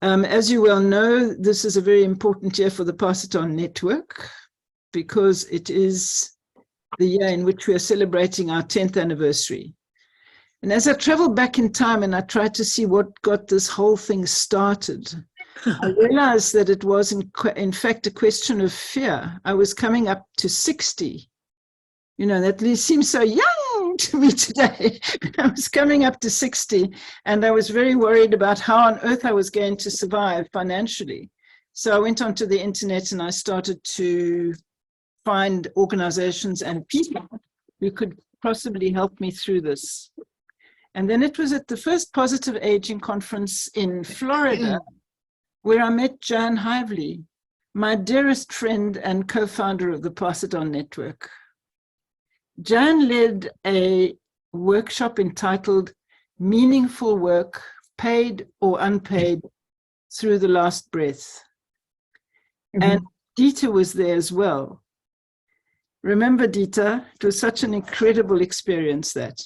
As you well know, this is a very important year for the Pass It On network because it is the year in which we are celebrating our 10th anniversary. And as I traveled back in time and I tried to see what got this whole thing started, I realized that it was in fact a question of fear. I was coming up to 60. You know, that seems so young to me today. I was coming up to 60 and I was very worried about how on earth I was going to survive financially. So I went onto the internet and I started to find organizations and people who could possibly help me through this. And then it was at the first Positive Aging Conference in Florida where I met Jan Hively, my dearest friend and co-founder of the Pass It On network. Jan led a workshop entitled Meaningful Work, Paid or Unpaid, Through the Last Breath. And Dieter was there as well. Remember Dieter? It was such an incredible experience that.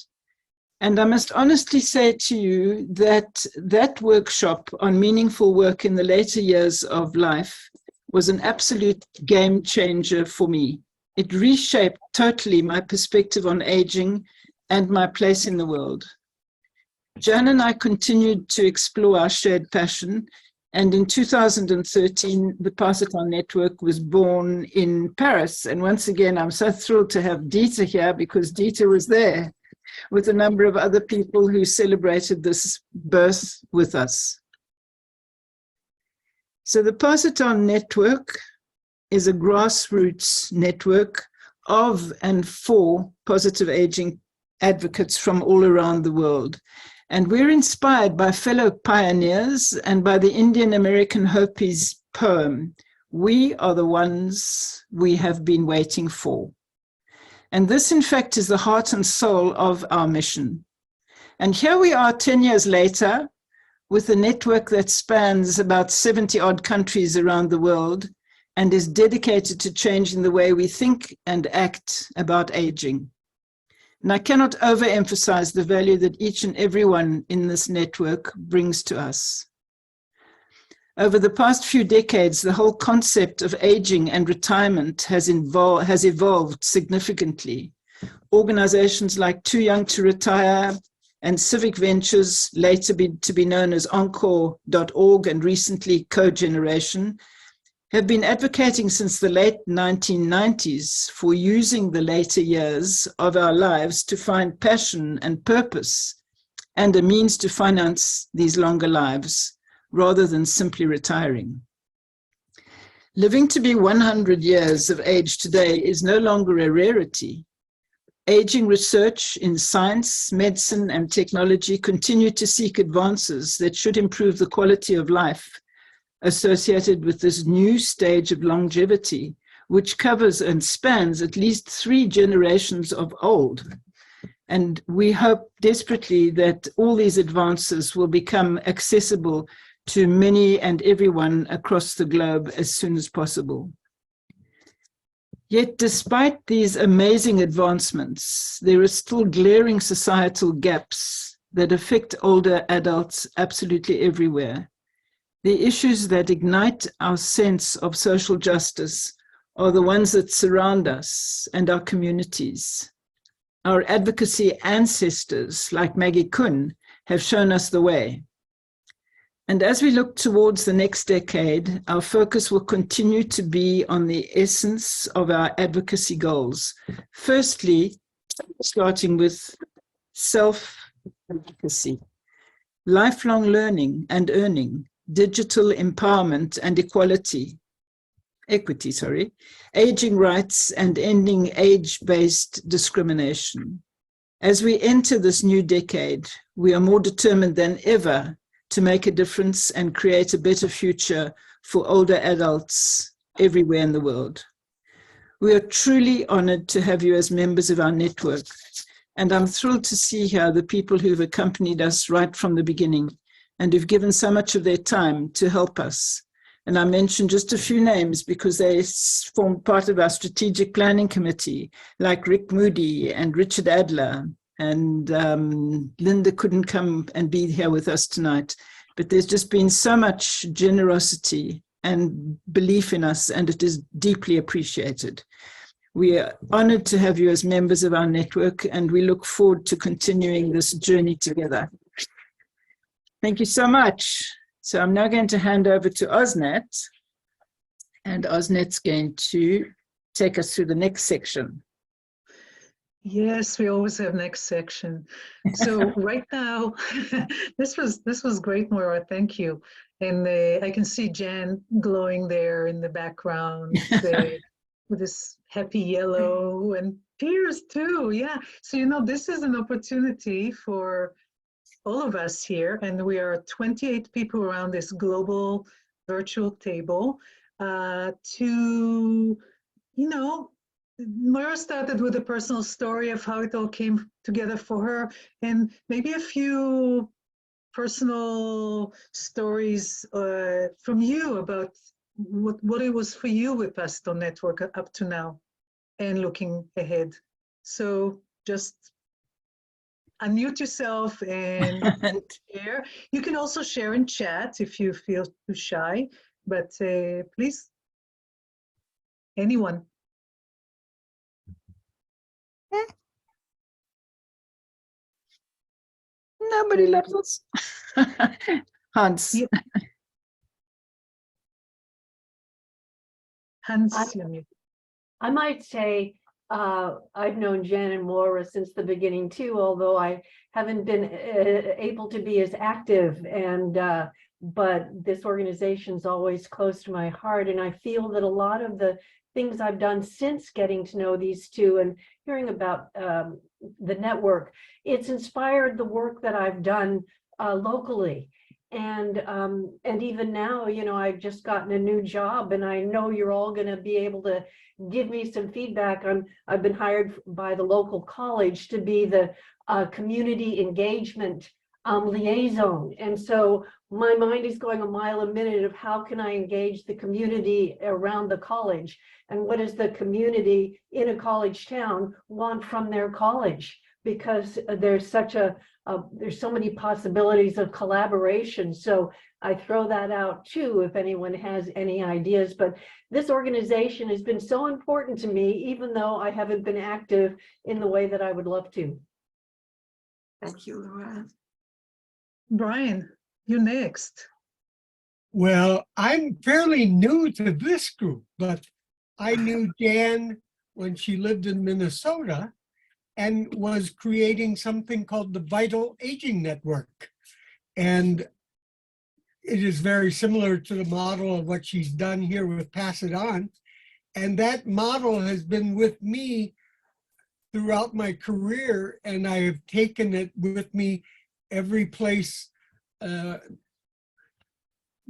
And I must honestly say to you that that workshop on meaningful work in the later years of life was an absolute game changer for me. It reshaped totally my perspective on aging and my place in the world. Jan and I continued to explore our shared passion, and in 2013, the Pass It On network was born in Paris. And once again, I'm so thrilled to have Dieter here because Dieter was there with a number of other people who celebrated this birth with us. So the Pass It On network is a grassroots network of and for positive aging advocates from all around the world. And we're inspired by fellow pioneers and by the Indian American Hopi's poem, "We are the ones we have been waiting for." And this, in fact, is the heart and soul of our mission. And here we are 10 years later with a network that spans about 70 odd countries around the world and is dedicated to changing the way we think and act about aging. And I cannot overemphasize the value that each and everyone in this network brings to us. Over the past few decades, the whole concept of aging and retirement has evolved significantly. Organizations like Too Young to Retire and civic ventures, later to be known as Encore.org and recently Cogeneration, have been advocating since the late 1990s for using the later years of our lives to find passion and purpose and a means to finance these longer lives, rather than simply retiring. Living to be 100 years of age today is no longer a rarity. Aging research in science, medicine, and technology continue to seek advances that should improve the quality of life associated with this new stage of longevity, which covers and spans at least 3 generations of old. And we hope desperately that all these advances will become accessible to many and everyone across the globe as soon as possible. Yet, despite these amazing advancements, there are still glaring societal gaps that affect older adults absolutely everywhere. The issues that ignite our sense of social justice are the ones that surround us and our communities. Our advocacy ancestors, like Maggie Kuhn, have shown us the way. And as we look towards the next decade, our focus will continue to be on the essence of our advocacy goals. Firstly, starting with self-advocacy, lifelong learning and earning, digital empowerment and equity, aging rights and ending age-based discrimination. As we enter this new decade, we are more determined than ever to make a difference and create a better future for older adults everywhere in the world. We are truly honored to have you as members of our network, and I'm thrilled to see here the people who've accompanied us right from the beginning and who've given so much of their time to help us. And I mentioned just a few names because they formed part of our strategic planning committee, like Rick Moody and Richard Adler, and Linda couldn't come and be here with us tonight. but there's just been so much generosity and belief in us, and it is deeply appreciated. We are honored to have you as members of our network, and we look forward to continuing this journey together. Thank you so much. So I'm now going to hand over to Osnat, and Osnat's going to take us through the next section. Yes, we always have next section. So right now, this was great, Maura. Thank you. And I can see Jan glowing there in the background with this happy yellow, and Piers too. Yeah. So this is an opportunity for all of us here, and we are 28 people around this global virtual table to, Maura started with a personal story of how it all came together for her, and maybe a few personal stories from you about what it was for you with Pastor Network up to now and looking ahead. So just unmute yourself and share. You can also share in chat if you feel too shy, but please, anyone. Nobody loves us. Hans. Yeah. Hans, I might say I've known Jan and Maura since the beginning too, although I haven't been able to be as active, and but this organization's always close to my heart, and I feel that a lot of the things I've done since getting to know these two and hearing about the network, it's inspired the work that I've done locally. And even now, I've just gotten a new job, and I know you're all going to be able to give me some feedback on. I've been hired by the local college to be the community engagement liaison, and so my mind is going a mile a minute of how can I engage the community around the college, and what does the community in a college town want from their college, because there's there's so many possibilities of collaboration. So I throw that out too, if anyone has any ideas. But this organization has been so important to me, even though I haven't been active in the way that I would love to. Thank you, Laura. Brian, you're next. Well, I'm fairly new to this group, but I knew Jan when she lived in Minnesota and was creating something called the Vital Aging Network. And it is very similar to the model of what she's done here with Pass It On. And that model has been with me throughout my career, and I have taken it with me every place that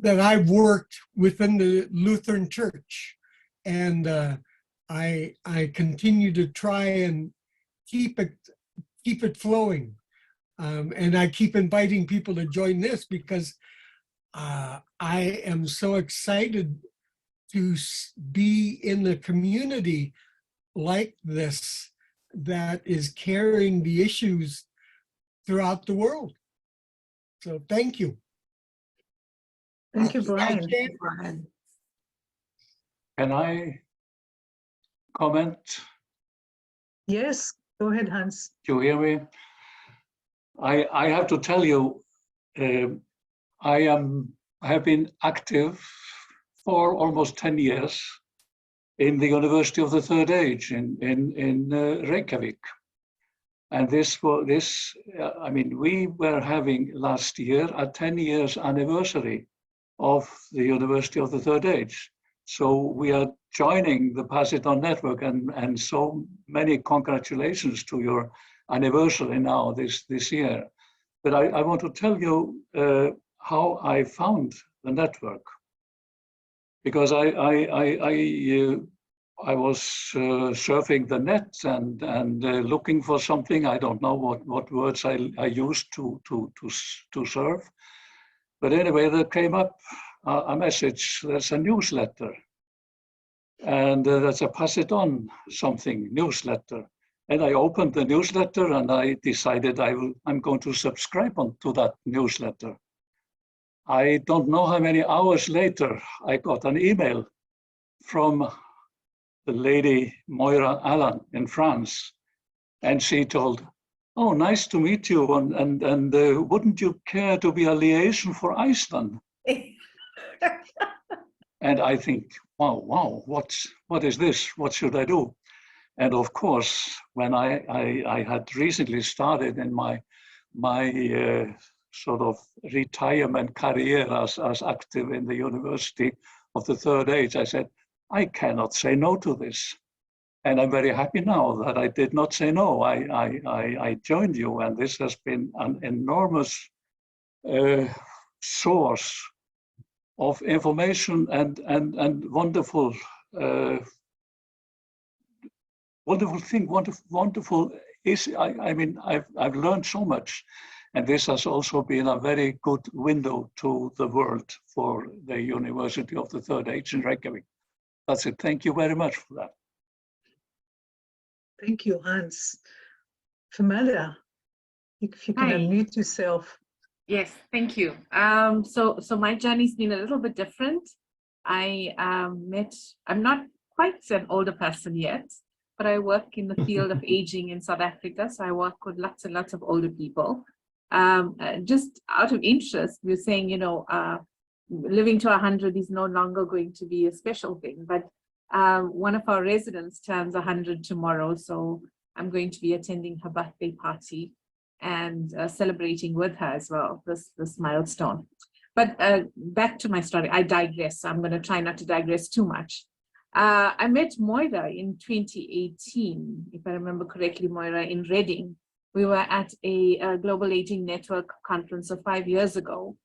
I've worked within the Lutheran Church. And I continue to try and keep it flowing. And I keep inviting people to join this because I am so excited to be in a community like this that is carrying the issues throughout the world. So thank you. Thank you, Brian. Thank you, Brian. Can I comment? Yes, go ahead, Hans. Do you hear me? I have to tell you, I have been active for almost 10 years in the University of the Third Age in Reykjavik. And I mean, we were having last year a 10 years anniversary of the University of the Third Age. So we are joining the Pass It On network, and so many congratulations to your anniversary now this year. But I want to tell you how I found the network, because I was surfing the net and looking for something. I don't know what words I used to surf. But anyway, there came up a message. There's a newsletter, and that's a Pass It On something newsletter. And I opened the newsletter, and I decided I'm going to subscribe to that newsletter. I don't know how many hours later, I got an email from the lady Moira Allen in France. And she told, oh, nice to meet you. And wouldn't you care to be a liaison for Iceland? And I think, wow, what is this? What should I do? And of course, when I had recently started in my sort of retirement career as active in the University of the Third Age, I said, I cannot say no to this. And I'm very happy now that I did not say no. I joined you, and this has been an enormous source of information and wonderful, wonderful is. I mean, I've learned so much, and this has also been a very good window to the world for the University of the Third Age in Reykjavik. That's it. Thank you very much for that. Thank you, Hans. Famila, if you can Hi. unmute yourself. Yes, thank you. So my journey's been a little bit different. I'm not quite an older person yet, but I work in the field of aging in South Africa. So I work with lots and lots of older people. Just out of interest, we're saying, you know, living to 100 is no longer going to be a special thing, but one of our residents turns 100 tomorrow. So I'm going to be attending her birthday party and celebrating with her as well, this milestone. But back to my story, I digress. So I'm going to try not to digress too much. I met Moira in 2018, if I remember correctly, Moira, in Reading. We were at a Global Aging Network conference of 5 years ago.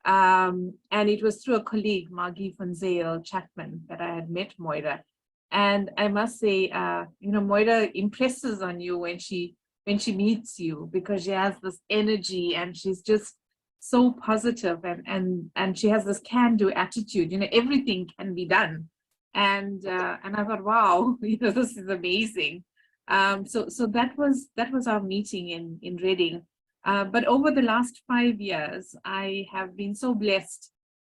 And it was through a colleague, Margie van Zyl Chapman, that I had met Moira. And I must say, you know, Moira impresses on you when she meets you, because she has this energy and she's just so positive, and she has this can-do attitude. You know, everything can be done. And I thought, wow, you know, this is amazing. So that was our meeting in Reading. But over the last 5 years, I have been so blessed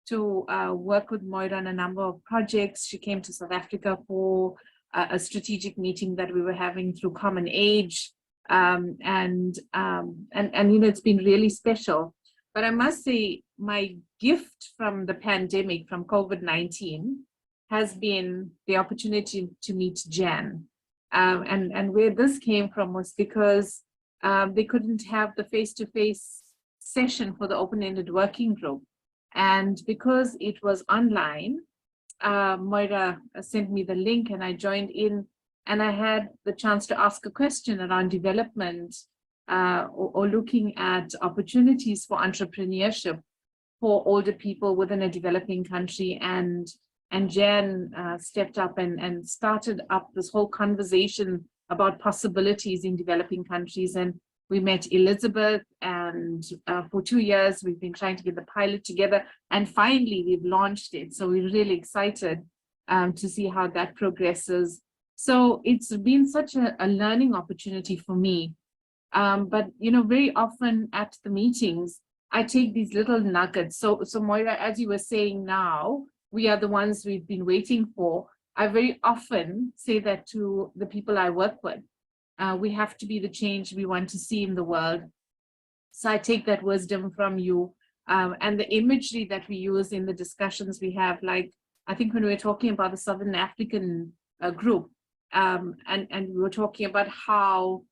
to work with Moira on a number of projects. She came to South Africa for a strategic meeting that we were having through Common Age. And you know, it's been really special. But I must say, my gift from the pandemic, from COVID-19, has been the opportunity to meet Jan. And where this came from was because they couldn't have the face-to-face session for the open-ended working group. And because it was online, Moira sent me the link and I joined in, and I had the chance to ask a question around development or looking at opportunities for entrepreneurship for older people within a developing country. And Jan stepped up and started up this whole conversation about possibilities in developing countries. And we met Elizabeth, and for 2 years, we've been trying to get the pilot together. And finally, we've launched it. So we're really excited to see how that progresses. So it's been such a learning opportunity for me. But, you know, very often at the meetings, I take these little nuggets. So Moira, as you were saying now, we are the ones we've been waiting for. I very often say that to the people I work with. We have to be the change we want to see in the world. So I take that wisdom from you, and the imagery that we use in the discussions we have, like, I think when we were talking about the Southern African group, and we were talking about how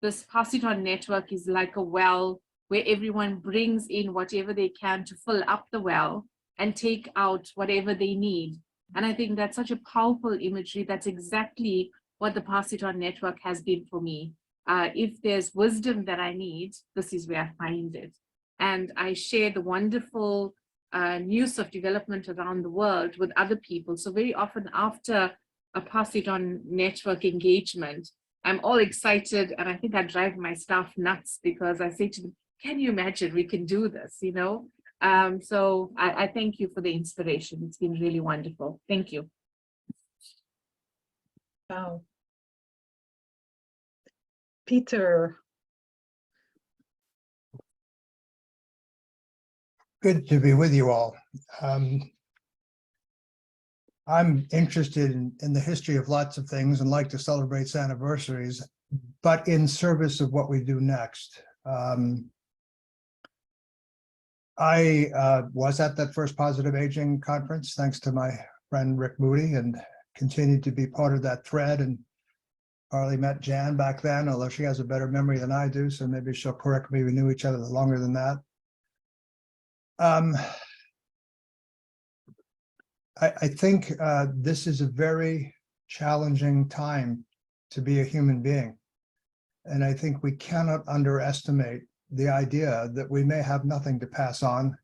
this Pass It On network is like a well where everyone brings in whatever they can to fill up the well and take out whatever they need. And I think that's such a powerful imagery. That's exactly what the Pass It On network has been for me. If there's wisdom that I need, this is where I find it. And I share the wonderful news of development around the world with other people. So very often after a Pass It On network engagement, I'm all excited, and I think I drive my staff nuts because I say to them, can you imagine we can do this, you know? So I thank you for the inspiration. It's been really wonderful. Thank you. Wow. Peter. Good to be with you all. I'm interested in the history of lots of things and like to celebrate anniversaries, but in service of what we do next. I was at that first Positive Aging conference, thanks to my friend Rick Moody, and continued to be part of that thread, and hardly met Jan back then, although she has a better memory than I do, so maybe she'll correct me. We knew each other longer than that. I think this is a very challenging time to be a human being. And I think we cannot underestimate the idea that we may have nothing to pass on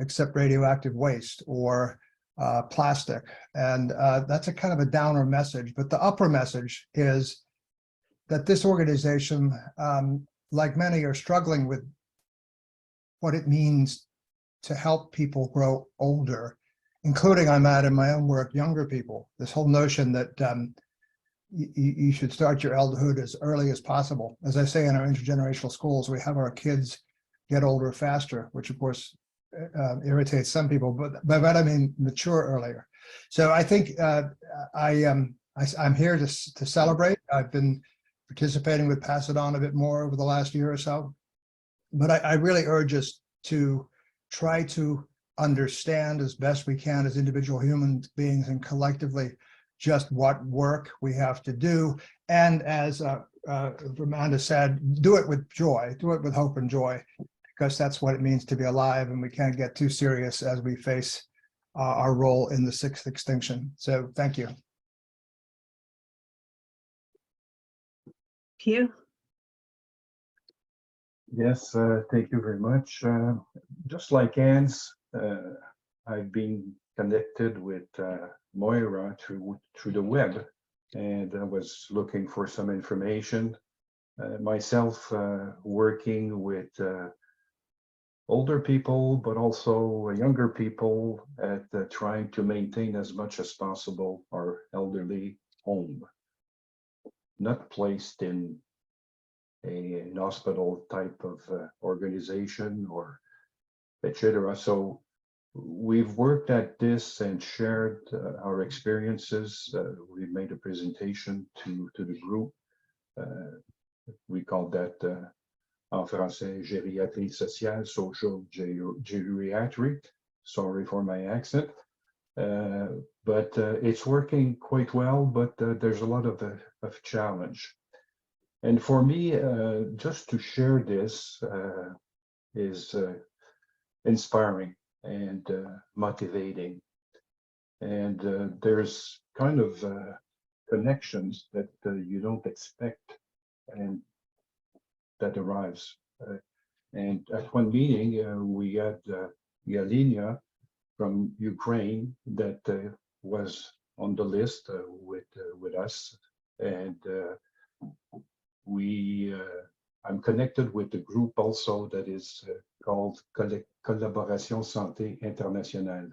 except radioactive waste or plastic. And that's a kind of a downer message. But the upper message is that this organization, like many, are struggling with what it means to help people grow older, including, I'm at in my own work, younger people. This whole notion that you should start your elderhood as early as possible. As I say in our intergenerational schools, we have our kids get older faster, which of course irritates some people, but by that I mean mature earlier. So I think I'm here to celebrate. I've been participating with Pass It On a bit more over the last year or so, but I really urge us to try to understand as best we can as individual human beings and collectively just what work we have to do. And as Amanda said, do it with joy, do it with hope and joy, because that's what it means to be alive, and we can't get too serious as we face our role in the sixth extinction. So thank you. Pierre? Yes, thank you very much. Just like Anne's, I've been connected with Moira through the web, and I was looking for some information. Myself working with older people, but also younger people at trying to maintain as much as possible our elderly home, not placed in an hospital type of organization or etc. So we've worked at this and shared our experiences. We made a presentation to the group. We called that en français gériatrie sociale, social geriatric. Sorry for my accent. But it's working quite well, but there's a lot of challenge. And for me, just to share this is inspiring and motivating. And there's kind of connections that you don't expect and that arrives. And at one meeting, we had Galina from Ukraine that was on the list with us. And I'm connected with the group also that is called Collaboration Santé Internationale,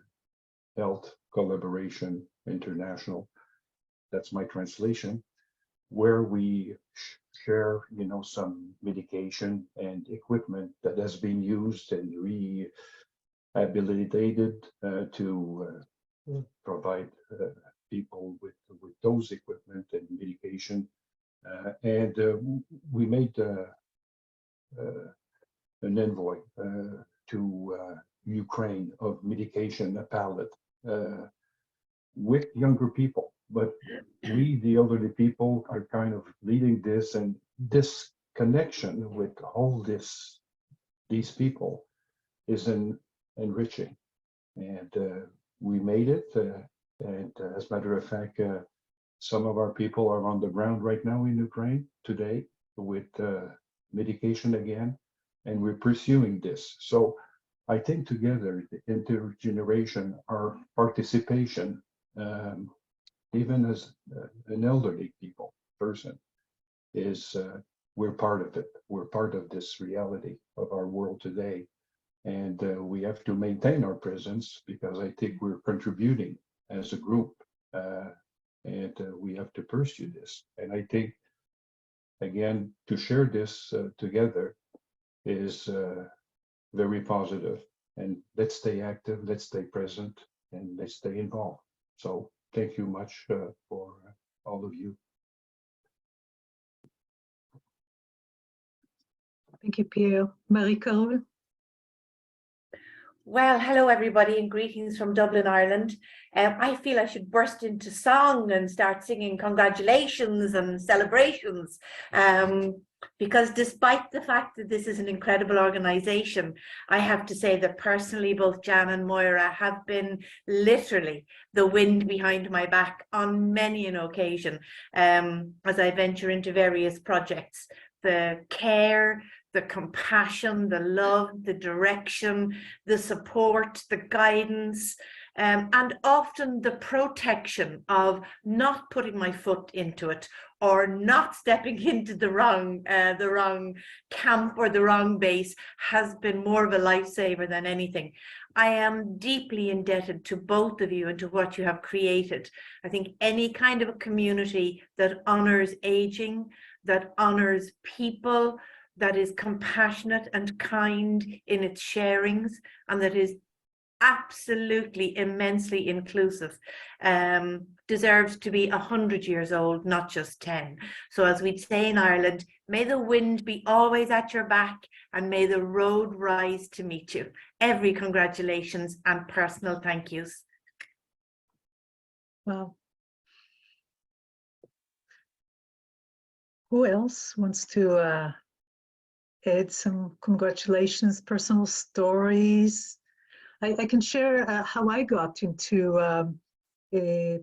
Health Collaboration International. That's my translation, where we share, some medication and equipment that has been used and rehabilitated to provide people with those equipment and medication. And we made an envoy to Ukraine of medication, a pallet, with younger people. But we, the elderly people, are kind of leading this, and this connection with all these people is enriching. And we made it. And as a matter of fact, some of our people are on the ground right now in Ukraine today with medication again, and we're pursuing this. So I think together, the intergeneration, our participation, even as an elderly person, is we're part of it. We're part of this reality of our world today. And we have to maintain our presence because I think we're contributing as a group. And we have to pursue this. And I think, again, to share this together is very positive. And let's stay active, let's stay present, and let's stay involved. So thank you much for all of you. Thank you, Pierre. Marie-Carole? Well, hello everybody and greetings from Dublin, Ireland. I feel I should burst into song and start singing congratulations and celebrations because despite the fact that this is an incredible organisation, I have to say that personally both Jan and Moira have been literally the wind behind my back on many an occasion as I venture into various projects. The care, the compassion, the love, the direction, the support, the guidance, and often the protection of not putting my foot into it or not stepping into the wrong camp or the wrong base has been more of a lifesaver than anything. I am deeply indebted to both of you and to what you have created. I think any kind of a community that honors aging, that honors people, that is compassionate and kind in its sharings, and that is absolutely immensely inclusive, deserves to be 100 years old, not just 10. So as we'd say in Ireland, may the wind be always at your back and may the road rise to meet you. Every congratulations and personal thank yous. Wow. Who else wants to add some congratulations, personal stories? I can share how I got into a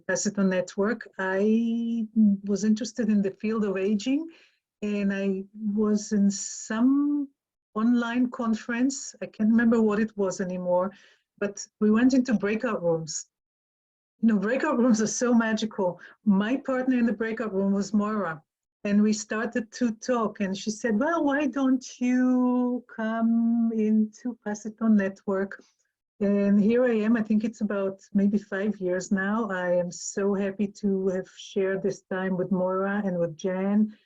PION network. I was interested in the field of aging, and I was in some online conference. I can't remember what it was anymore, but we went into breakout rooms. You know, breakout rooms are so magical. My partner in the breakout room was Moira. And we started to talk, and she said, well, why don't you come into PION network? And here I am. I think it's about maybe 5 years now. I am so happy to have shared this time with Moira and with Jan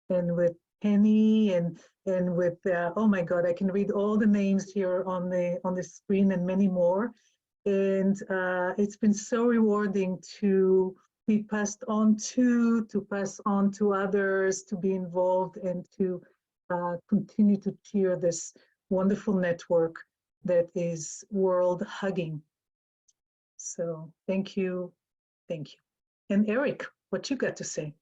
and with Penny and with, oh my God, I can read all the names here on the screen and many more. And it's been so rewarding to be passed on to pass on to others, to be involved and to continue to cheer this wonderful network that is world hugging. So thank you, thank you. And Eric, what you got to say?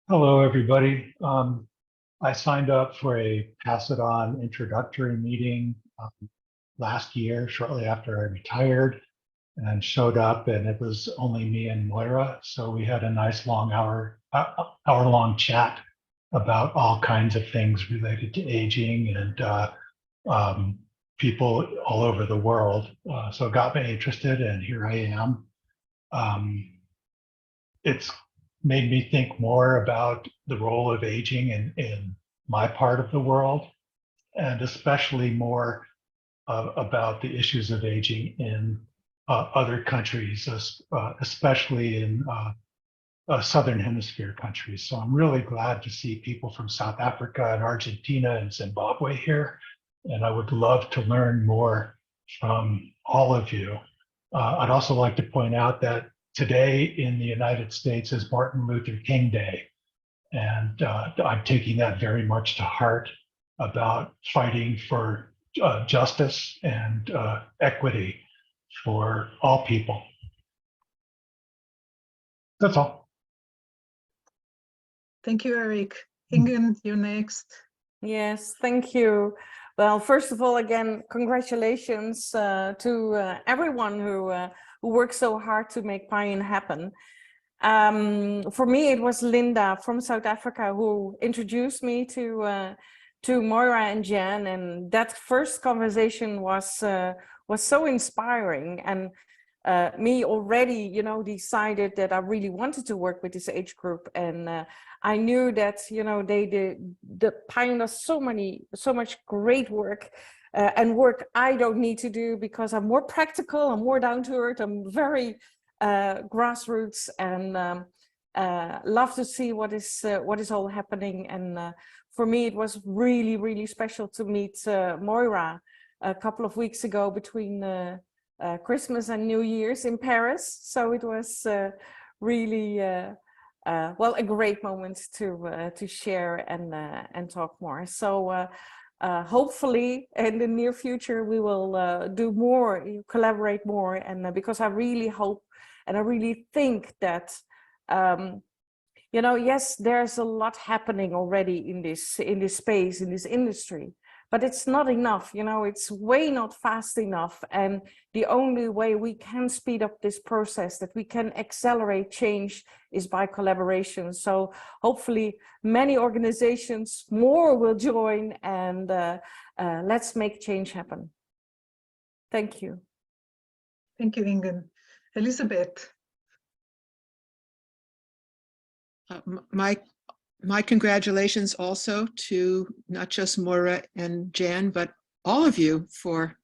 Hello, everybody. I signed up for a Pass It On introductory meeting last year, shortly after I retired, and showed up, and it was only me and Moira. So we had a nice long hour-long chat about all kinds of things related to aging and people all over the world. So it got me interested, and here I am. It's made me think more about the role of aging in my part of the world, and especially more about the issues of aging in other countries, especially in Southern Hemisphere countries. So I'm really glad to see people from South Africa and Argentina and Zimbabwe here. And I would love to learn more from all of you. I'd also like to point out that today in the United States is Martin Luther King Day. And I'm taking that very much to heart about fighting for justice and equity for all people. That's all. Thank you, Eric. Ingen, you're next. Yes, thank you. Well, first of all, again, congratulations to everyone who worked so hard to make PION happen. For me, it was Linda from South Africa who introduced me to Moira and Jan, and that first conversation was so inspiring. And me already, you know, decided that I really wanted to work with this age group, and I knew that, you know, the PION does so much great work and work I don't need to do because I'm more practical, I'm more down to earth, I'm very grassroots, and love to see what is all happening. And for me, it was really, really special to meet Moira a couple of weeks ago between Christmas and New Year's in Paris. So it was really, well, a great moment to share and talk more. So hopefully in the near future, we will do more, collaborate more. And because I really hope and I really think that, you know, yes, there's a lot happening already in this space, in this industry, but it's not enough, you know, it's way not fast enough. And the only way we can speed up this process, that we can accelerate change, is by collaboration. So hopefully many organizations, more will join, and let's make change happen. Thank you. Thank you, Ingen. Elizabeth. My congratulations also to not just Moira and Jan, but all of you for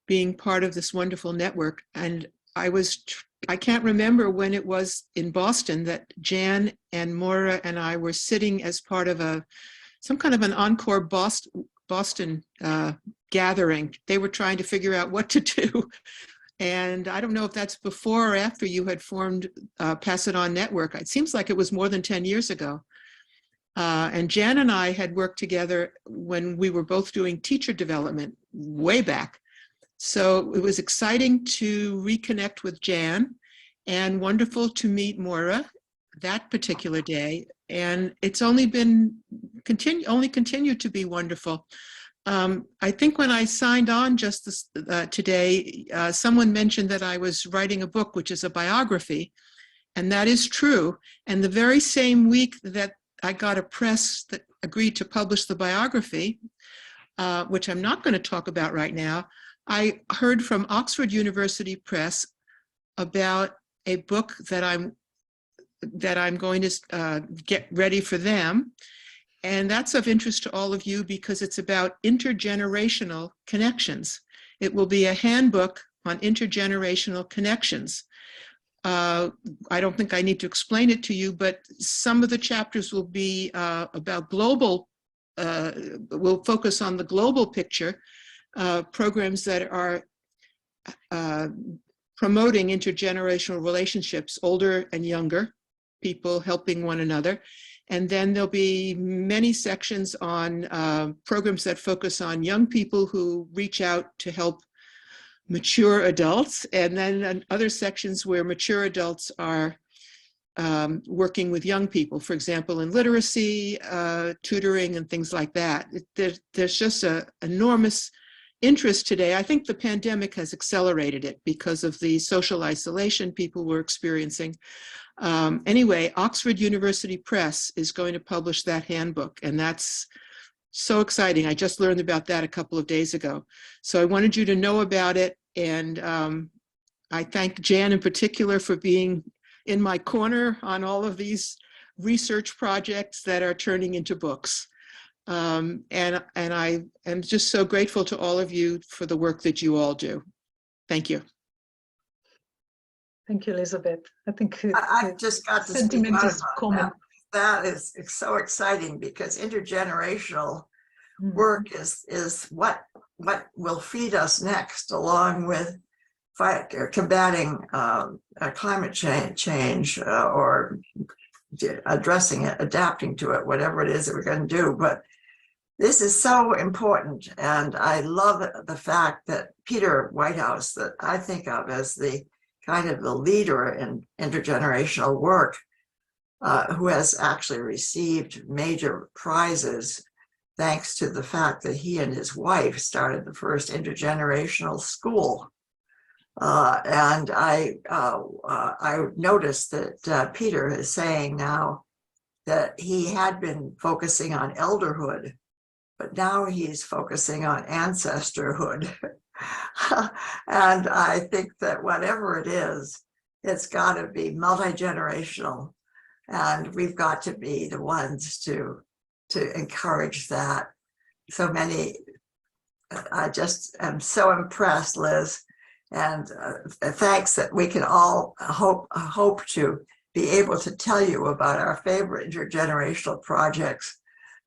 being part of this wonderful network. And I can't remember when it was in Boston that Jan and Moira and I were sitting as part of some kind of an encore Boston gathering. They were trying to figure out what to do. And I don't know if that's before or after you had formed Pass It On Network. It seems like it was more than 10 years ago. And Jan and I had worked together when we were both doing teacher development way back. So it was exciting to reconnect with Jan, and wonderful to meet Moira that particular day. And it's only continued to be wonderful. I think when I signed on just today, someone mentioned that I was writing a book, which is a biography, and that is true. And the very same week that I got a press that agreed to publish the biography, which I'm not going to talk about right now, I heard from Oxford University Press about a book that I'm going to get ready for them. And that's of interest to all of you because it's about intergenerational connections. It will be a handbook on intergenerational connections. I don't think I need to explain it to you, but some of the chapters will be about global, will focus on the global picture, programs that are promoting intergenerational relationships, older and younger people helping one another. And then there'll be many sections on programs that focus on young people who reach out to help mature adults. And then other sections where mature adults are working with young people, for example, in literacy, tutoring, and things like that. There's just an enormous interest today. I think the pandemic has accelerated it because of the social isolation people were experiencing. Anyway, Oxford University Press is going to publish that handbook, and that's so exciting. I just learned about that a couple of days ago. So I wanted you to know about it, and I thank Jan in particular for being in my corner on all of these research projects that are turning into books. And I am just so grateful to all of you for the work that you all do. Thank you. Thank you, Elizabeth. I think I've just got to speak sentiment out is about common. that. It's so exciting because intergenerational work is what will feed us next, along with combating climate change or addressing it, adapting to it, whatever it is that we're going to do. But this is so important, and I love the fact that Peter Whitehouse, that I think of as the kind of the leader in intergenerational work, who has actually received major prizes thanks to the fact that he and his wife started the first intergenerational school. And I noticed that Peter is saying now that he had been focusing on elderhood, but now he's focusing on ancestorhood. And I think that whatever it is, it's got to be multi-generational, and we've got to be the ones to encourage that. So many, I just am so impressed, Liz, and thanks that we can all hope to be able to tell you about our favorite intergenerational projects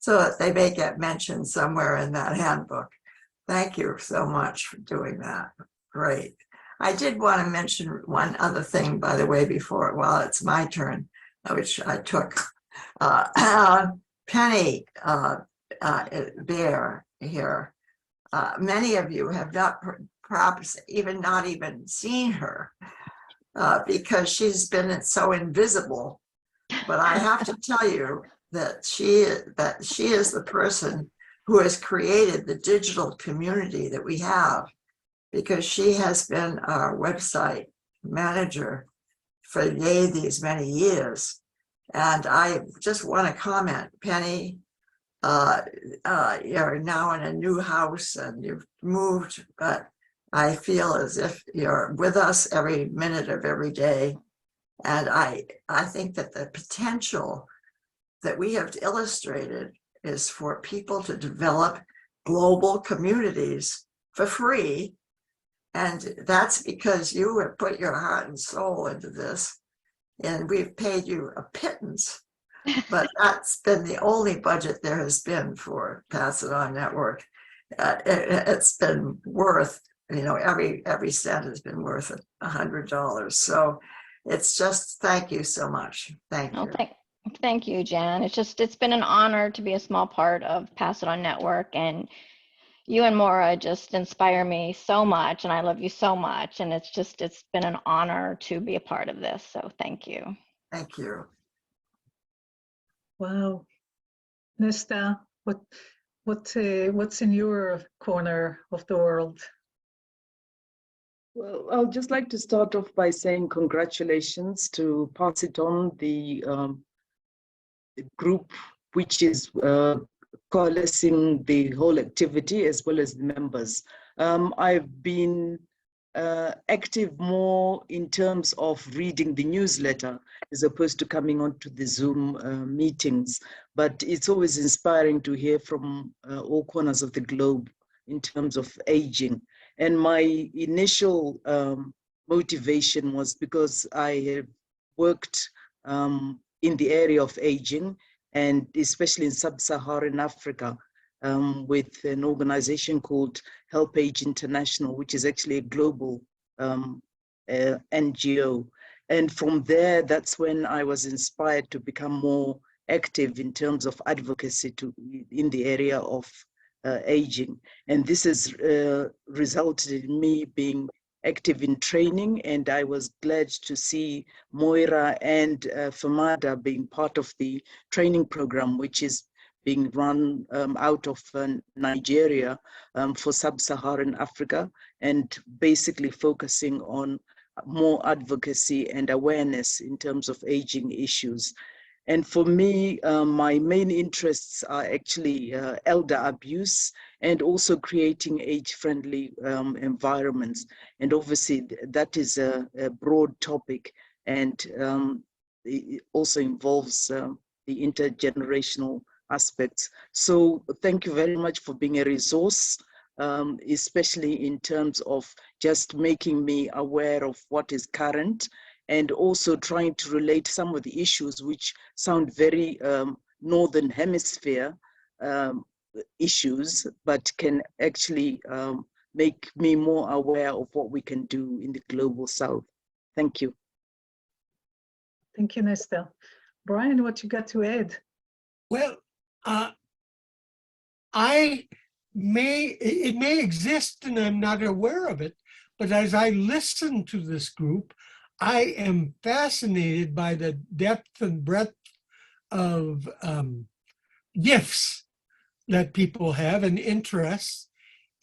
so that they may get mentioned somewhere in that handbook. Thank you so much for doing that. Great. I did want to mention one other thing, by the way, before, well, it's my turn, which I took. Penny Bear here. Many of you have not, perhaps not even seen her because she's been so invisible. But I have to tell you that she is the person who has created the digital community that we have, because she has been our website manager for these many years. And I just want to comment, Penny, you're now in a new house and you've moved, but I feel as if you're with us every minute of every day. And I think that the potential that we have illustrated is for people to develop global communities for free. And that's because you have put your heart and soul into this, and we've paid you a pittance, but that's been the only budget there has been for Pass It On Network. It's been worth, every cent has been worth $100. So it's just, thank you so much. Thank you. Thank you, Jan. It's been an honor to be a small part of Pass It On Network, and you and Maura just inspire me so much, and I love you so much. And it's been an honor to be a part of this. So thank you. Thank you. Wow. Nesta, what's in your corner of the world? Well, I'll just like to start off by saying congratulations to Pass It On, the group which is coalescing the whole activity as well as the members. I've been active more in terms of reading the newsletter as opposed to coming on to the Zoom meetings, but it's always inspiring to hear from all corners of the globe in terms of aging. And my initial motivation was because I have worked in the area of aging, and especially in sub-Saharan Africa, with an organization called Help Age International, which is actually a global NGO. And from there, that's when I was inspired to become more active in terms of advocacy in the area of aging. And this has resulted in me being active in training, and I was glad to see Moira and Famada being part of the training program, which is being run out of Nigeria for sub-Saharan Africa, and basically focusing on more advocacy and awareness in terms of aging issues. And for me, my main interests are actually elder abuse and also creating age-friendly environments. And obviously that is a broad topic, and it also involves the intergenerational aspects. So thank you very much for being a resource, especially in terms of just making me aware of what is current, and also trying to relate some of the issues which sound very Northern Hemisphere issues, but can actually make me more aware of what we can do in the global South. Thank you. Thank you, Nesta. Brian, what you got to add? Well, it may exist and I'm not aware of it, but as I listen to this group, I am fascinated by the depth and breadth of gifts that people have and interests.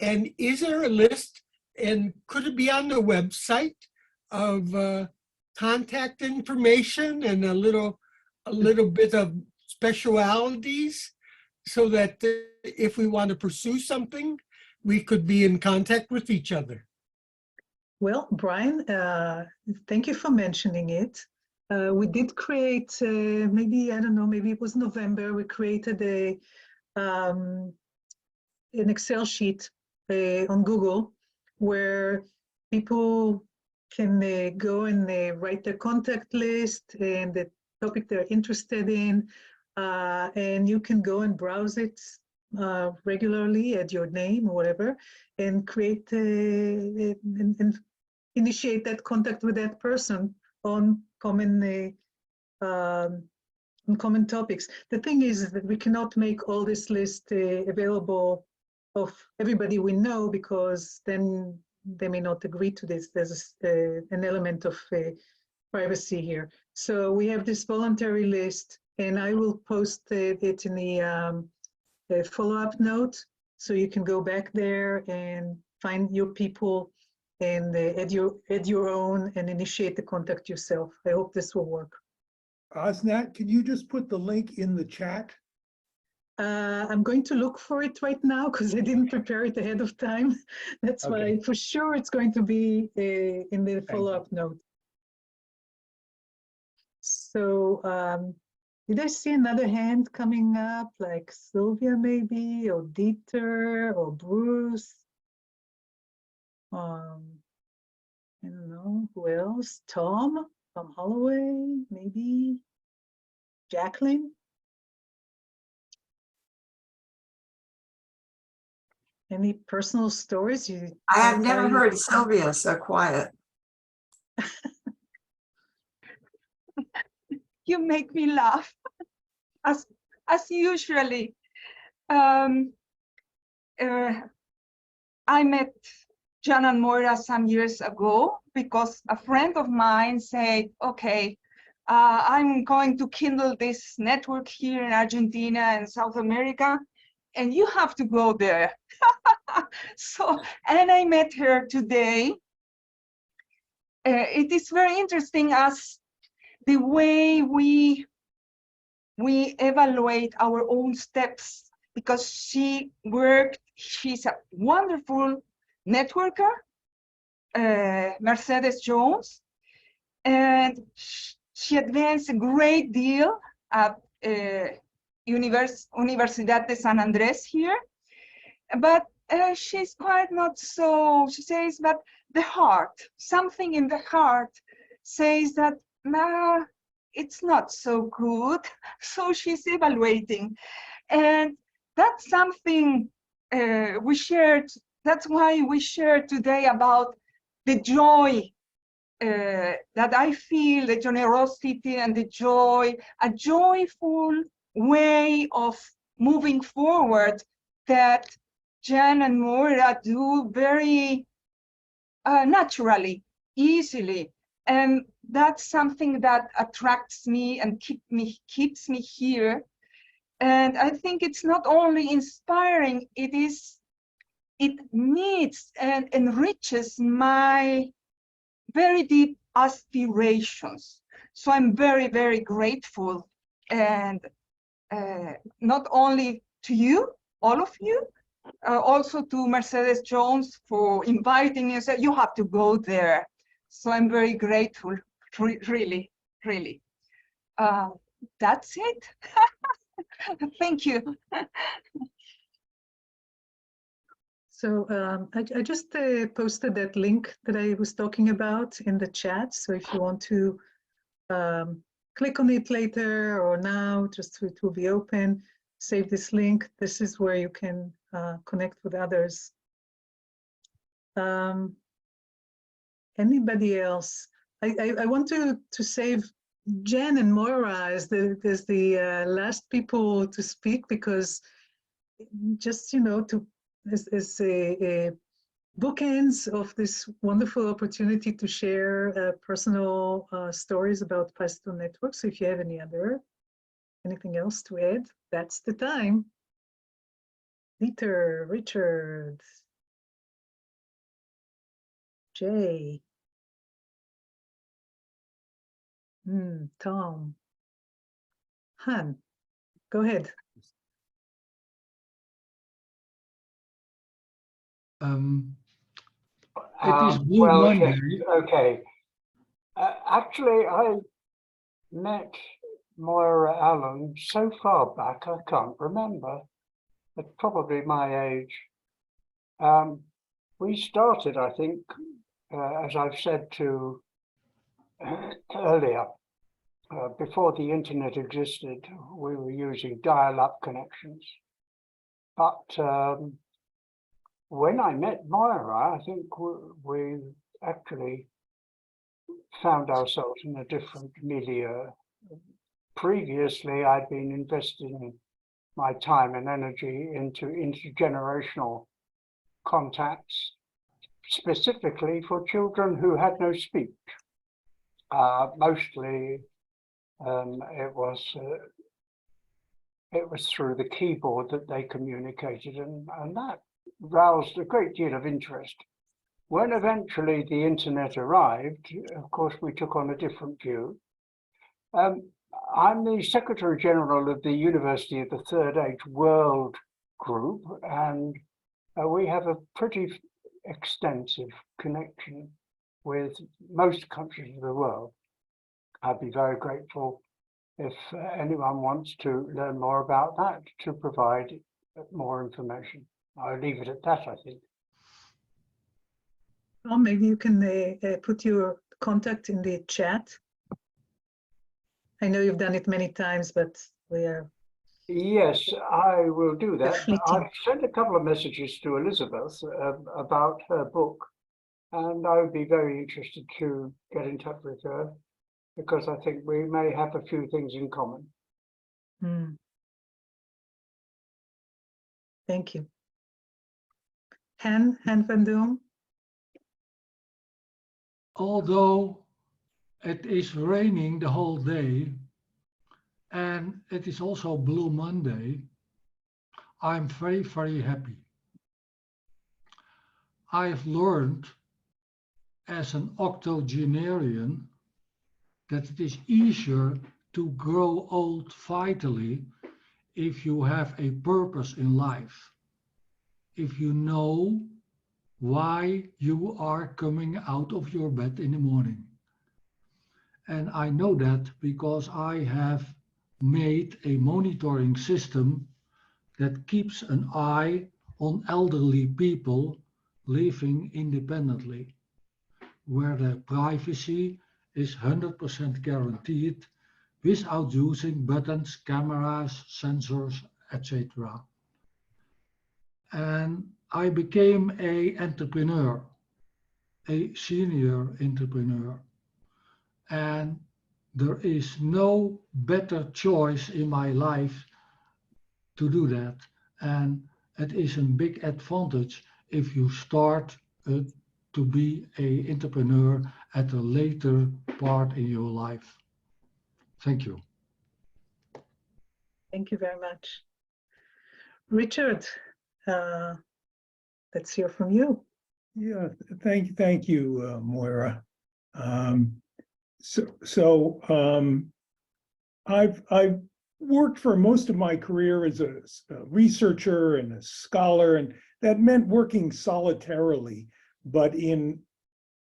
And is there a list, and could it be on the website, of contact information and a little bit of specialities, so that if we want to pursue something, we could be in contact with each other? Well, Brian, thank you for mentioning it. We did create, maybe, I don't know, maybe it was November, we created an Excel sheet on Google where people can go and write their contact list and the topic they're interested in. and you can go and browse it regularly at your name or whatever, and create and initiate that contact with that person on common common topics. The thing is that we cannot make all this list available of everybody we know, because then they may not agree to this. There's an element of privacy here. So we have this voluntary list, and I will post it in the follow-up note, so you can go back there and find your people and add your own and initiate the contact yourself. I hope this will work. Osnat, can you just put the link in the chat? I'm going to look for it right now because I didn't prepare it ahead of time. That's Okay. why for sure it's going to be in the follow-up note. So did I see another hand coming up, like Sylvia maybe, or Dieter, or Bruce? I don't know, who else? Tom Holloway, maybe? Jacqueline? Any personal stories? I have never heard Sylvia so quiet. You make me laugh, as usually. I met Jan and Moira some years ago because a friend of mine said, okay, I'm going to kindle this network here in Argentina and South America, and you have to go there. So, and I met her today. It is very interesting as the way we evaluate our own steps, because she's a wonderful networker, Mercedes Jones, and she advanced a great deal at Universidad de San Andres here, but she's quite not so, she says, but the heart, something in the heart says that, nah, it's not so good. So she's evaluating. And that's something we shared. That's why we shared today about the joy that I feel, the generosity and the joy, a joyful way of moving forward that Jan and Moira do very naturally, easily. And that's something that attracts me and keeps me here. And I think it's not only inspiring, it meets and enriches my very deep aspirations. So I'm very, very grateful. And not only to you, all of you, also to Mercedes Jones for inviting me and said, you have to go there. So I'm very grateful, really, really. That's it. Thank you. So I just posted that link that I was talking about in the chat. So if you want to click on it later or now, just it will be open, save this link. This is where you can connect with others. Anybody else? I want to save Jen and Moira as the last people to speak, because just, you know, as a bookends of this wonderful opportunity to share personal stories about Paisato Network. So if you have anything else to add, that's the time. Dieter, Richard, Jay, Tom, Han, go ahead. It is Blue Well, Monday. yes, okay. Actually, I met Moira Allen so far back I can't remember, but probably my age. We started, I think, as I've said to earlier, before the internet existed, we were using dial-up connections. But when I met Moira, I think we actually found ourselves in a different milieu. Previously, I'd been investing my time and energy into intergenerational contacts, specifically for children who had no speech. Mostly it was through the keyboard that they communicated, and that roused a great deal of interest. When eventually the internet arrived, of course, we took on a different view. I'm the Secretary General of the University of the Third Age World Group, and we have a pretty extensive connection with most countries of the world. I'd be very grateful if anyone wants to learn more about that, to provide more information. I'll leave it at that, I think. Well, maybe you can put your contact in the chat. I know you've done it many times, but we are... Yes, I will do that. Definitely. I've sent a couple of messages to Elizabeth about her book, and I would be very interested to get in touch with her, because I think we may have a few things in common. Thank you. Han van Doom. Although it is raining the whole day and it is also Blue Monday, I'm very, very happy. I've learned as an octogenarian that it is easier to grow old vitally if you have a purpose in life, if you know why you are coming out of your bed in the morning. And I know that because I have made a monitoring system that keeps an eye on elderly people living independently, where their privacy is 100% guaranteed without using buttons, cameras, sensors, etc. And I became an entrepreneur, a senior entrepreneur. And there is no better choice in my life to do that. And it is a big advantage if you start to be an entrepreneur at a later part in your life. Thank you. Thank you very much. Richard, let's hear from you. Yeah, thank you, Moira. I've worked for most of my career as a researcher and a scholar, and that meant working solitarily. But in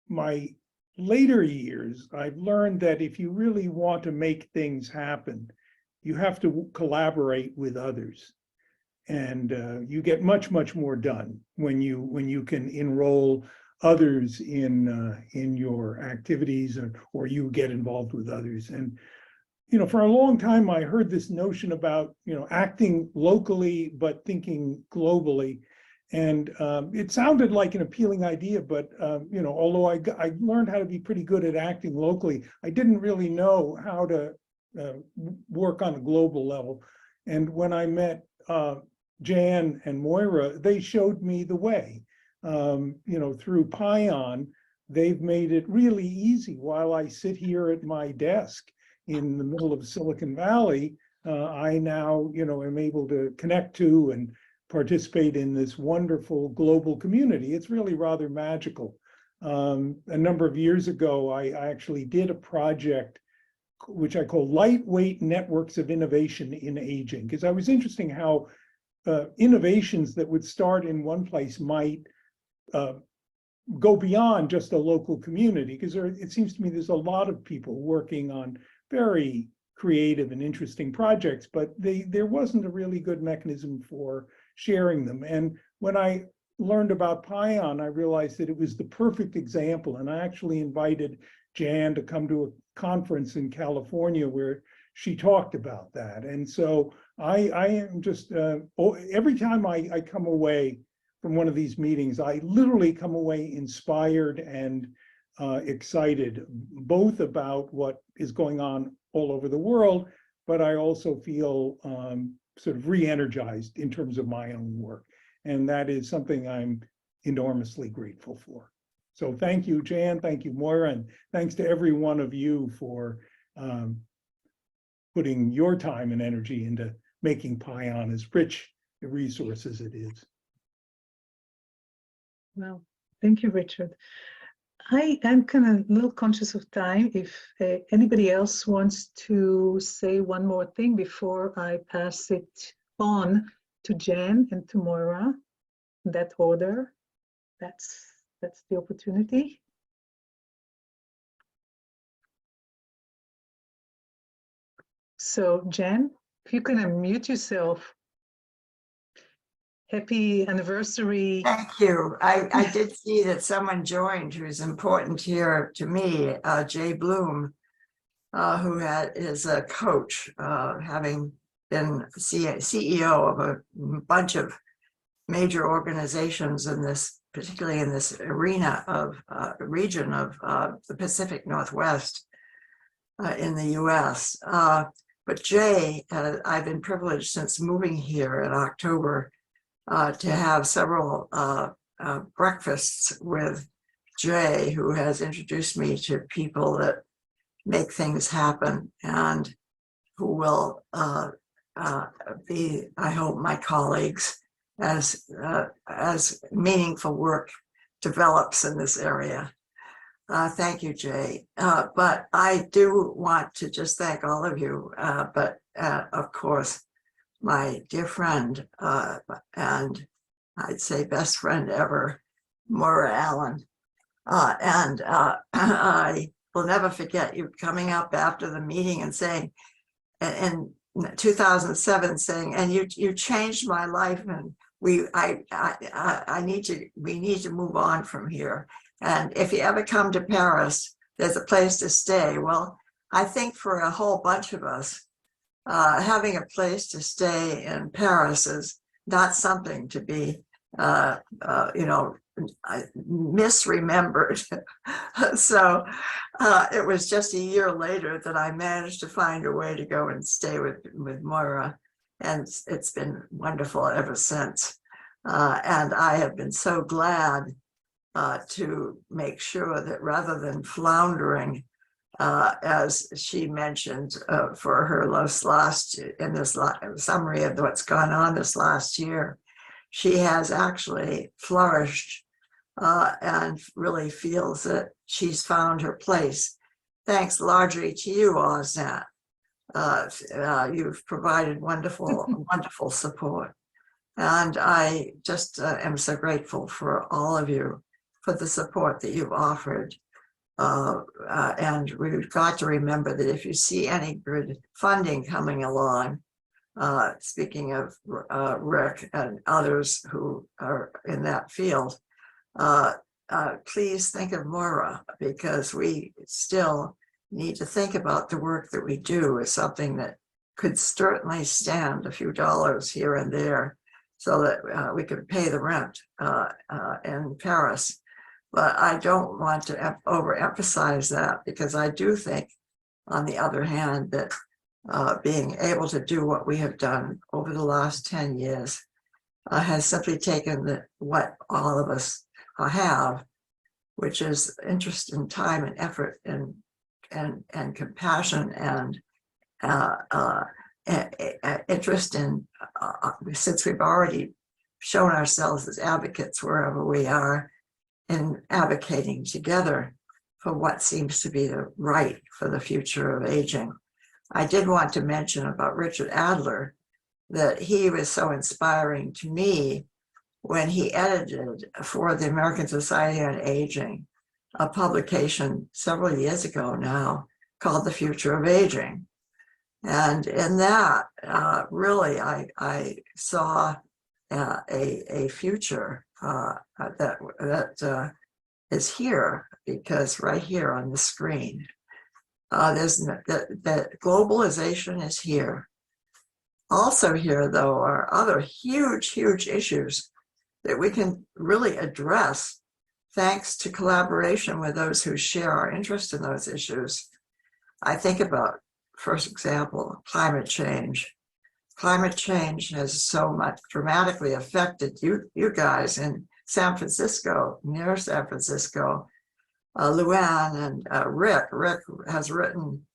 my later years, I've learned that if you really want to make things happen, you have to collaborate with others. And you get much more done when you can enroll others in your activities, or you get involved with others. And for a long time I heard this notion about acting locally but thinking globally, and it sounded like an appealing idea. But although I learned how to be pretty good at acting locally, I didn't really know how to work on a global level. And when I met Jan and Moira, they showed me the way. Through PION, they've made it really easy. While I sit here at my desk in the middle of Silicon Valley, I now, am able to connect to and participate in this wonderful global community. It's really rather magical. A number of years ago, I actually did a project which I call Lightweight Networks of Innovation in Aging, because I was interested in how innovations that would start in one place might go beyond just a local community, because it seems to me there's a lot of people working on very creative and interesting projects, but there wasn't a really good mechanism for sharing them. And when I learned about PION, I realized that it was the perfect example, and I actually invited Jan to come to a conference in California where she talked about that. And so I am just, every time I come away from one of these meetings, I literally come away inspired and excited, both about what is going on all over the world, but I also feel sort of re-energized in terms of my own work. And that is something I'm enormously grateful for. So thank you, Jan, thank you, Moira, and thanks to every one of you for putting your time and energy into making PION as rich a resource as it is. Well, thank you, Richard. I am kind of a little conscious of time. If anybody else wants to say one more thing before I pass it on to Jan and to Moira, in that order, that's the opportunity. So Jan, if you can unmute yourself. Happy anniversary. Thank you. I did see that someone joined who is important here to me, Jay Bloom, who is a coach, having been CEO of a bunch of major organizations in this, particularly in this arena of region of the Pacific Northwest in the US. But Jay, I've been privileged since moving here in October to have several breakfasts with Jay, who has introduced me to people that make things happen and who will be, I hope, my colleagues as meaningful work develops in this area. Thank you, Jay. But I do want to just thank all of you, but of course, my dear friend, and I'd say best friend ever, Moira Allen. I will never forget you coming up after the meeting and saying, in 2007, saying, and you changed my life, and we need to move on from here. And if you ever come to Paris, there's a place to stay. Well, I think for a whole bunch of us, having a place to stay in Paris is not something to be, misremembered. So it was just a year later that I managed to find a way to go and stay with Moira, and it's been wonderful ever since. And I have been so glad to make sure that rather than floundering, as she mentioned, for her in this summary of what's gone on this last year, she has actually flourished and really feels that she's found her place. Thanks largely to you, Oznet. You've provided wonderful support. And I just am so grateful for all of you for the support that you've offered. And we've got to remember that if you see any good funding coming along, speaking of Rick and others who are in that field, please think of Moira, because we still need to think about the work that we do as something that could certainly stand a few dollars here and there so that we could pay the rent in Paris. But I don't want to overemphasize that, because I do think, on the other hand, that being able to do what we have done over the last 10 years has simply taken what all of us have, which is interest and time and effort and compassion and interest in, since we've already shown ourselves as advocates wherever we are, in advocating together for what seems to be the right for the future of aging. I did want to mention about Richard Adler, that he was so inspiring to me when he edited for the American Society on Aging a publication several years ago now called The Future of Aging. And in that, really, I saw a future that is here, because right here on the screen, the globalization is here. Also here, though, are other huge, huge issues that we can really address thanks to collaboration with those who share our interest in those issues. I think about, for example, climate change. Climate change has so much dramatically affected you guys in San Francisco, near San Francisco. Luann and Rick has written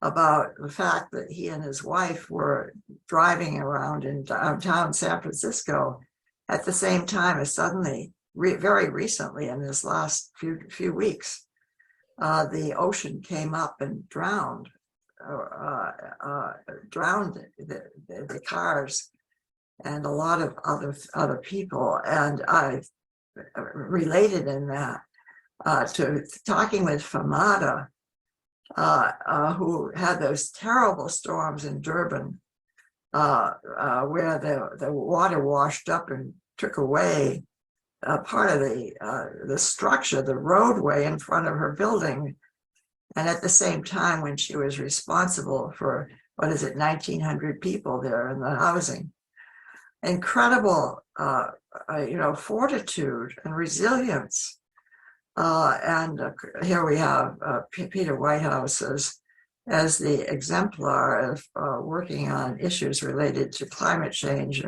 about the fact that he and his wife were driving around in downtown San Francisco at the same time as suddenly, very recently in this last few weeks, the ocean came up and drowned the cars and a lot of other people. And I related in that to talking with Famada, who had those terrible storms in Durban, where the water washed up and took away part of the structure, the roadway in front of her building. And at the same time, when she was responsible for, 1,900 people there in the housing. Incredible, fortitude and resilience. And here we have Peter Whitehouse as the exemplar of working on issues related to climate change,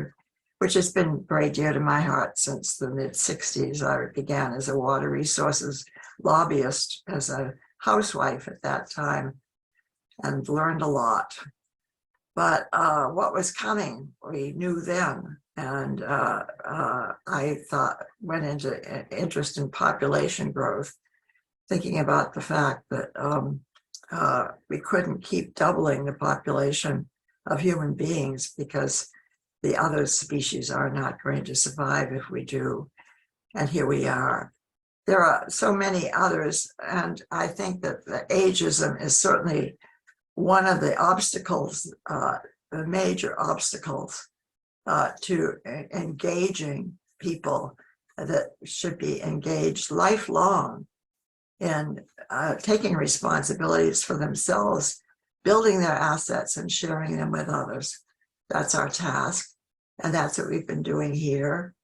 which has been very dear to my heart since the mid-60s. I began as a water resources lobbyist, as a housewife at that time, and learned a lot. But what was coming, we knew then. And I went into interest in population growth, thinking about the fact that we couldn't keep doubling the population of human beings because the other species are not going to survive if we do. And here we are. There are so many others, and I think that the ageism is certainly one of the obstacles, the major obstacles to engaging people that should be engaged lifelong in taking responsibilities for themselves, building their assets and sharing them with others. That's our task, and that's what we've been doing here.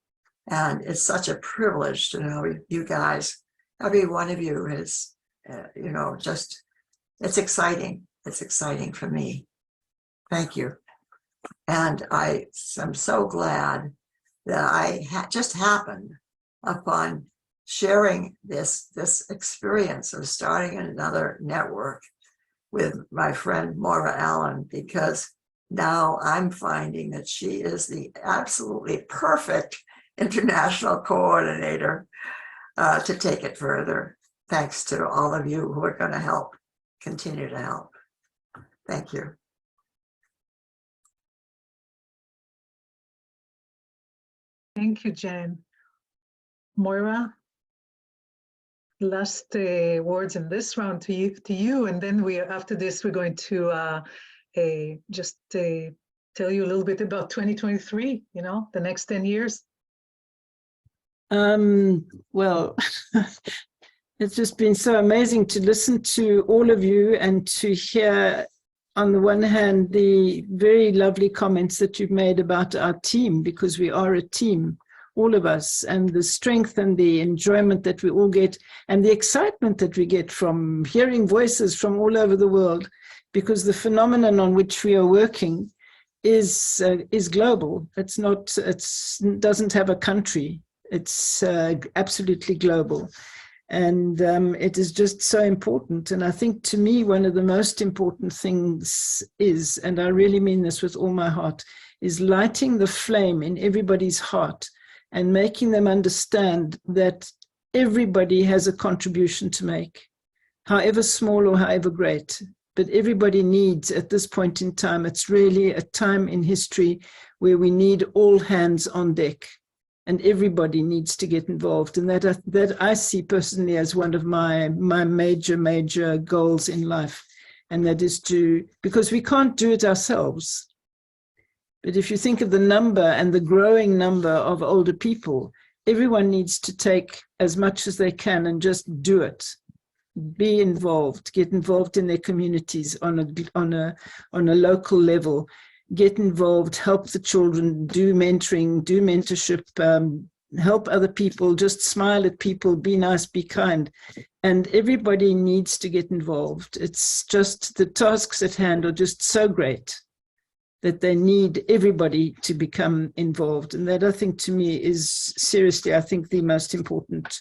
And it's such a privilege to know you guys, every one of you is, just, it's exciting. It's exciting for me. Thank you. And I am so glad that I just happened upon sharing this experience of starting another network with my friend Maura Allen, because now I'm finding that she is the absolutely perfect international coordinator to take it further. Thanks to all of you who are going to help, continue to help. Thank you. Thank you, Jen. Moira, last words in this round to you, and then after this we're going to just tell you a little bit about 2023. The next 10 years. Well, it's just been so amazing to listen to all of you and to hear, on the one hand, the very lovely comments that you've made about our team, because we are a team, all of us, and the strength and the enjoyment that we all get, and the excitement that we get from hearing voices from all over the world, because the phenomenon on which we are working is global. It doesn't have a country. It's absolutely global. And it is just so important. And I think, to me, one of the most important things is, and I really mean this with all my heart, is lighting the flame in everybody's heart and making them understand that everybody has a contribution to make, however small or however great. But everybody needs, at this point in time, it's really a time in history where we need all hands on deck. And everybody needs to get involved. And that I see personally as one of my major goals in life. And that is because we can't do it ourselves. But if you think of the number and the growing number of older people, everyone needs to take as much as they can and just do it. Be involved, get involved in their communities on a local level, get involved, help the children, do mentoring, do mentorship, help other people, just smile at people, be nice, be kind. And everybody needs to get involved. It's just the tasks at hand are just so great that they need everybody to become involved. And that, I think, to me is seriously, I think, the most important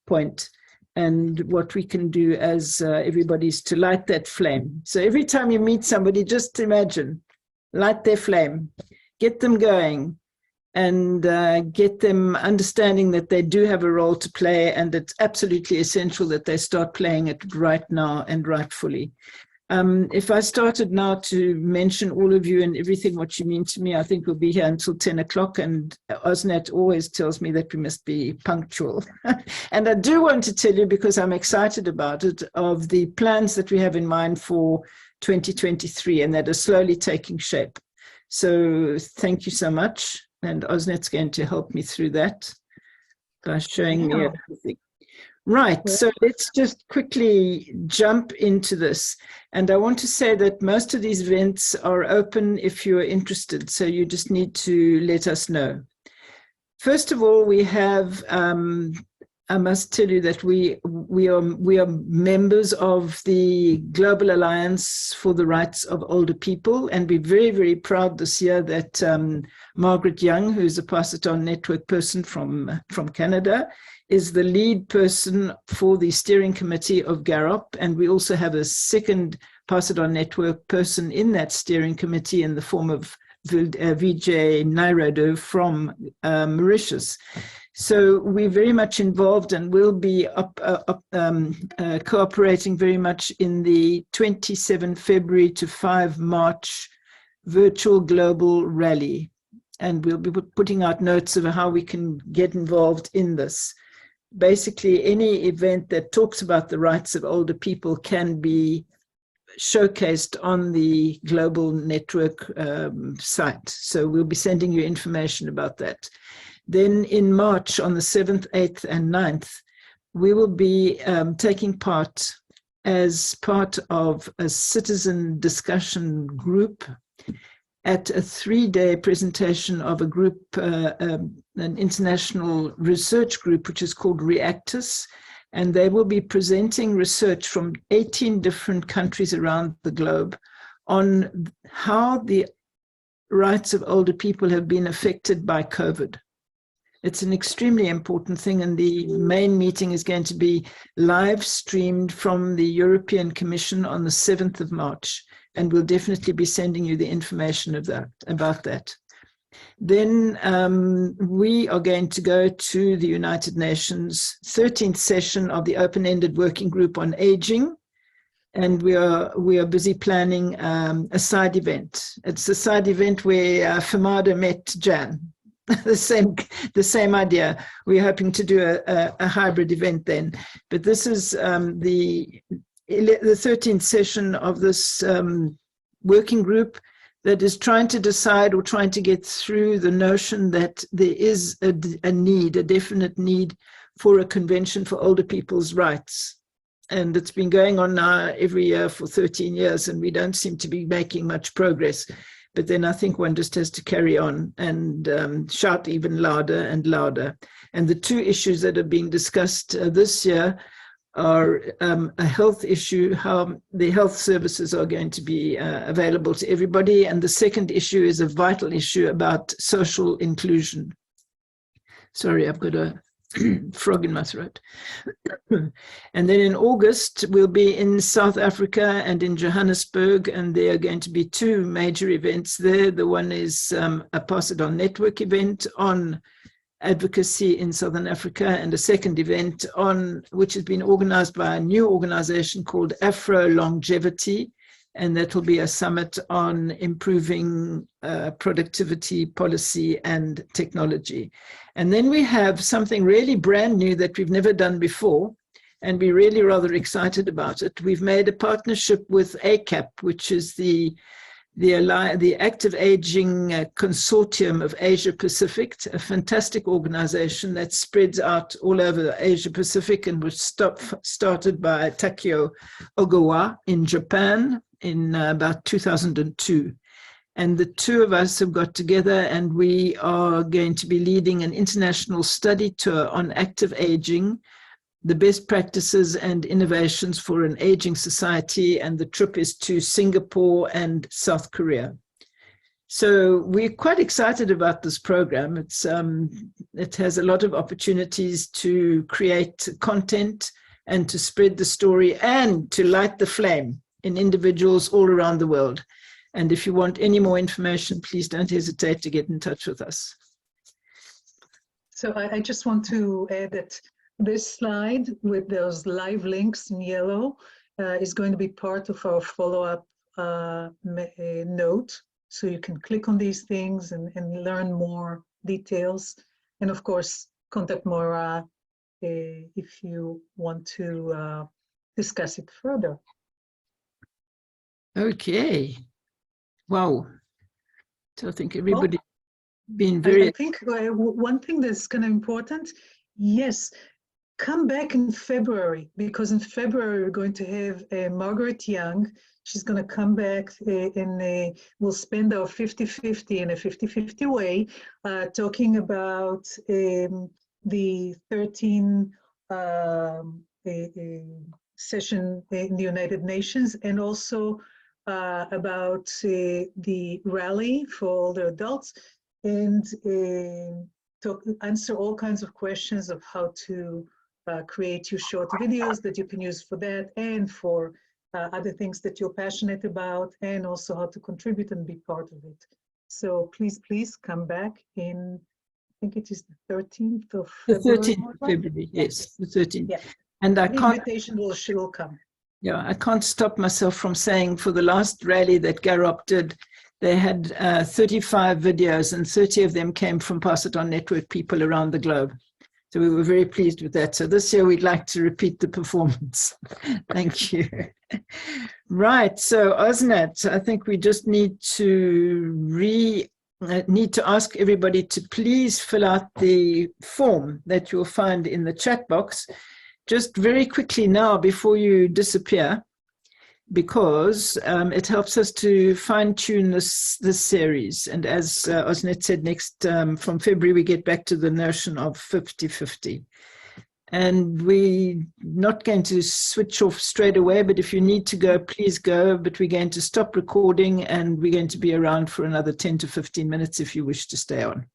point. And what we can do as everybody is to light that flame. So every time you meet somebody, just imagine, light their flame, get them going, and get them understanding that they do have a role to play, and it's absolutely essential that they start playing it right now and rightfully. If I started now to mention all of you and everything what you mean to me, I think we'll be here until 10 o'clock, and Osnat always tells me that we must be punctual. And I do want to tell you, because I'm excited about it, of the plans that we have in mind for 2023 and that are slowly taking shape. So thank you so much. And Osnat's going to help me through that by showing me everything. Right, so let's just quickly jump into this. And I want to say that most of these events are open if you're interested, so you just need to let us know. First of all, we have, I must tell you that we are members of the Global Alliance for the Rights of Older People, and we're very, very proud this year that Margaret Young, who's a Pass It On Network person from Canada, is the lead person for the steering committee of GAROP, and we also have a second Pass It On Network person in that steering committee in the form of Vijay Nairodu from Mauritius. So we're very much involved and will be cooperating very much in the 27 February to 5 March virtual global rally. And we'll be putting out notes of how we can get involved in this. Basically, any event that talks about the rights of older people can be showcased on the global network site. So we'll be sending you information about that. Then in March, on the 7th, 8th, and 9th, we will be taking part as part of a citizen discussion group at a 3-day presentation of a group, an international research group, which is called Reactus. And they will be presenting research from 18 different countries around the globe on how the rights of older people have been affected by COVID. It's an extremely important thing, and the main meeting is going to be live streamed from the European Commission on the 7th of March, and we'll definitely be sending you the information about that. Then we are going to go to the United Nations 13th session of the Open-Ended Working Group on Aging, and we are busy planning a side event. It's a side event where Famada met Jan. the same idea. We're hoping to do a hybrid event then. But this is the 13th session of this working group that is trying to decide or trying to get through the notion that there is a definite need for a convention for older people's rights. And it's been going on now every year for 13 years, and we don't seem to be making much progress. But then I think one just has to carry on and shout even louder and louder. And the two issues that are being discussed this year are a health issue, how the health services are going to be available to everybody. And the second issue is a vital issue about social inclusion. Sorry, I've got a frog in my throat. And then in August, we'll be in South Africa and in Johannesburg, and there are going to be two major events there. The one is a Pass It On Network event on advocacy in Southern Africa, and a second event which has been organized by a new organization called Afro Longevity, and that will be a summit on improving productivity, policy, and technology. And then we have something really brand new that we've never done before, and we're really rather excited about it. We've made a partnership with ACAP, which is the the Active Aging Consortium of Asia Pacific, a fantastic organization that spreads out all over Asia Pacific and was started by Takeo Ogawa in Japan in about 2002. And the two of us have got together, and we are going to be leading an international study tour on active aging, the best practices and innovations for an aging society. And the trip is to Singapore and South Korea. So we're quite excited about this program. It has a lot of opportunities to create content and to spread the story and to light the flame in individuals all around the world. And if you want any more information, please don't hesitate to get in touch with us. So I just want to add that this slide with those live links in yellow is going to be part of our follow-up note. So you can click on these things and learn more details. And of course, contact Moira if you want to discuss it further. Okay. Wow. So I think everybody been very... I think one thing that's kind of important, yes, come back in February, because in February we're going to have Margaret Young. She's going to come back and we'll spend our 50-50 in a 50-50 way, talking about the 13 session in the United Nations, and also about the rally for older adults, and to answer all kinds of questions of how to create your short videos that you can use for that and for other things that you're passionate about, and also how to contribute and be part of it. So please come back in, I think it is the 13th of February. The 13th of February, yes, the 13th. Yeah. And the invitation will come. Yeah, I can't stop myself from saying, for the last rally that GAROP did, they had 35 videos, and 30 of them came from Pass It On Network people around the globe. So we were very pleased with that. So this year we'd like to repeat the performance. Thank you. Right, so Osnat, I think we just need to ask everybody to please fill out the form that you'll find in the chat box. Just very quickly now before you disappear, because it helps us to fine-tune this series. And as Osnet said, next from February, we get back to the notion of 50-50. And we're not going to switch off straight away, but if you need to go, please go. But we're going to stop recording, and we're going to be around for another 10 to 15 minutes if you wish to stay on.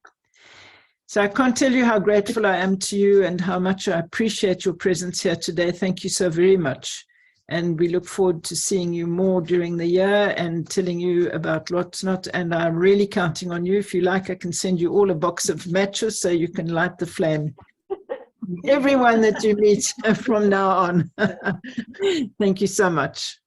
So I can't tell you how grateful I am to you and how much I appreciate your presence here today. Thank you so very much. And we look forward to seeing you more during the year and telling you about what's not. And I'm really counting on you. If you like, I can send you all a box of matches so you can light the flame. Everyone that you meet from now on. Thank you so much.